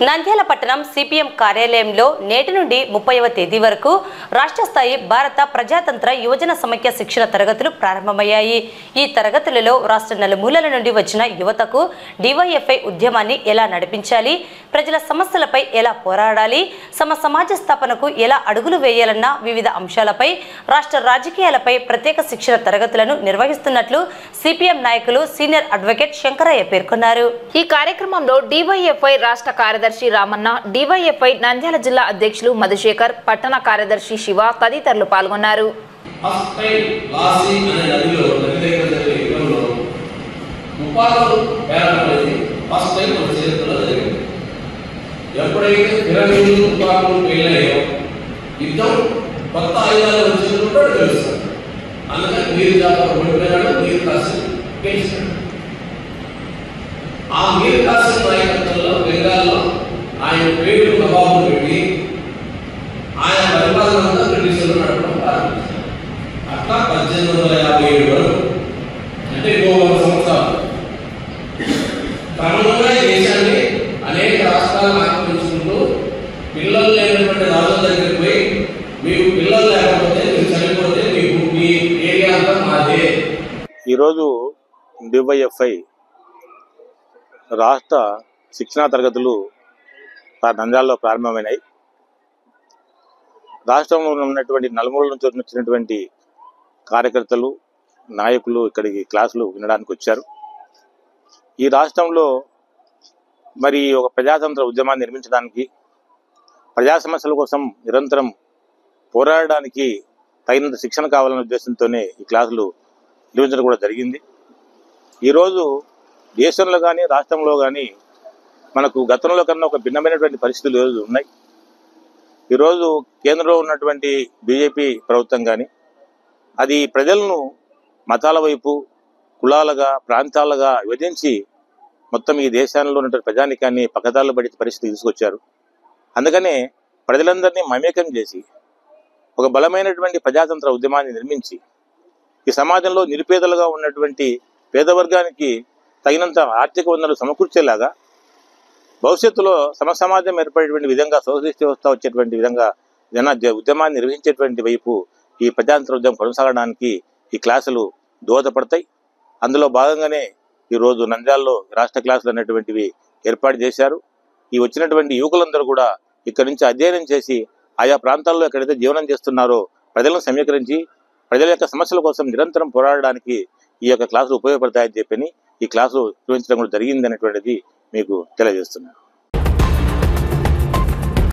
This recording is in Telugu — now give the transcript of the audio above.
నంద్యాల పట్టణం సిపిఎం కార్యాలయంలో నేటి నుండి 30వ తేదీ వరకు రాష్ట్ర స్థాయి భారత ప్రజాతంత్ర యువజన సమైక్య శిక్షణ తరగతులు ప్రారంభమయ్యాయి. ఈ తరగతులలో రాష్ట్ర నలుమూలల నుండి వచ్చిన యువతకు డివైఎఫ్ఐ ఉద్యమాన్ని ఎలా నడిపించాలి, ప్రజల సమస్యలపై ఎలా పోరాడాలి, సమాజ స్థాపనకు ఎలా అడుగులు వేయాలన్న వివిధ అంశాలపై రాష్ట్ర రాజకీయాలపై ప్రత్యేక శిక్షణ తరగతులను నిర్వహిస్తున్నట్లు సిపిఎం నాయకులు సీనియర్ అడ్వకేట్ శంకరయ్య పేర్కొన్నారు. ఈ కార్యక్రమంలో డివైఎఫ్ఐ రాష్ట్ర కార్యదర్శి రామన్న, డివైఎఫ్ఐ నంద్యాల జిల్లా అధ్యక్షులు మధుశేఖర్, పట్టణ కార్యదర్శి శివ తదితరులు పాల్గొన్నారు. ఆ మీర్ కాసిం నాయకత్వంలో బెంగాల్లో ఆయన పేరు ప్రభావం పెట్టి ఆయన పరిపాలన బ్రిటిషర్లు నడపడం ప్రారంభించారు. అట్లా 1857 వరకు, అంటే 100 సంవత్సరాలు క్రమంగా ఈ దేశాన్ని అనేక రాష్ట్రాలను ఆక్రమించుకుంటూ పిల్లలు లేనటువంటి రాజుల దగ్గరికి పోయి, మీకు పిల్లలు లేకపోతే మీరు చనిపోతే మీ ఏరియా అంతా మాదే. ఈరోజు డివైఎఫ్ఐ రాష్ట్ర శిక్షణా తరగతులు నంద్యాలలో ప్రారంభమైనాయి. రాష్ట్రంలో ఉన్నటువంటి నలుమూలల నుంచి వచ్చినటువంటి కార్యకర్తలు, నాయకులు ఇక్కడికి క్లాసులు వినడానికి వచ్చారు. ఈ రాష్ట్రంలో మరి ఒక ప్రజాతంత్ర ఉద్యమాన్ని నిర్మించడానికి, ప్రజా సమస్యల కోసం నిరంతరం పోరాడడానికి తగినంత శిక్షణ కావాలనే ఉద్దేశంతోనే ఈ క్లాసులు నిర్వహించడం కూడా జరిగింది. ఈరోజు దేశంలో కానీ రాష్ట్రంలో కానీ మనకు గతంలో కన్నా ఒక భిన్నమైనటువంటి పరిస్థితులు ఈరోజు ఉన్నాయి. ఈరోజు కేంద్రంలో ఉన్నటువంటి బీజేపీ ప్రభుత్వం కానీ అది ప్రజలను మతాల వైపు, కులాలుగా, ప్రాంతాలుగా విభజించి మొత్తం ఈ దేశంలో ఉన్నటువంటి ప్రజానికాన్ని పక్కదారులు పడే పరిస్థితి తీసుకొచ్చారు. అందుకనే ప్రజలందరినీ మమేకం చేసి ఒక బలమైనటువంటి ప్రజాతంత్ర ఉద్యమాన్ని నిర్మించి ఈ సమాజంలో నిరుపేదలుగా ఉన్నటువంటి పేదవర్గానికి తగినంత ఆర్థిక వనరులు సమకూర్చేలాగా భవిష్యత్తులో సమాజం ఏర్పడేటువంటి విధంగా, సోషలిస్ట్ వ్యవస్థ వచ్చేటువంటి విధంగా ఉద్యమాన్ని నిర్వహించేటువంటి వైపు ఈ ప్రజాతంత్ర ఉద్యమం కొనసాగడానికి ఈ క్లాసులు దోహదపడతాయి. అందులో భాగంగానే ఈరోజు నంద్యాలలో రాష్ట్ర క్లాసులు అనేటువంటివి ఏర్పాటు చేశారు. ఈ వచ్చినటువంటి యువకులందరూ కూడా ఇక్కడి నుంచి అధ్యయనం చేసి ఆయా ప్రాంతాల్లో ఎక్కడైతే జీవనం చేస్తున్నారో ప్రజలను సమీకరించి ప్రజల యొక్క సమస్యల కోసం నిరంతరం పోరాడడానికి ఈ యొక్క క్లాసులు ఉపయోగపడతాయని చెప్పని ఈ క్లాసు నిర్వహించడం కూడా జరిగింది అనేటువంటిది మీకు తెలియజేస్తున్నాను.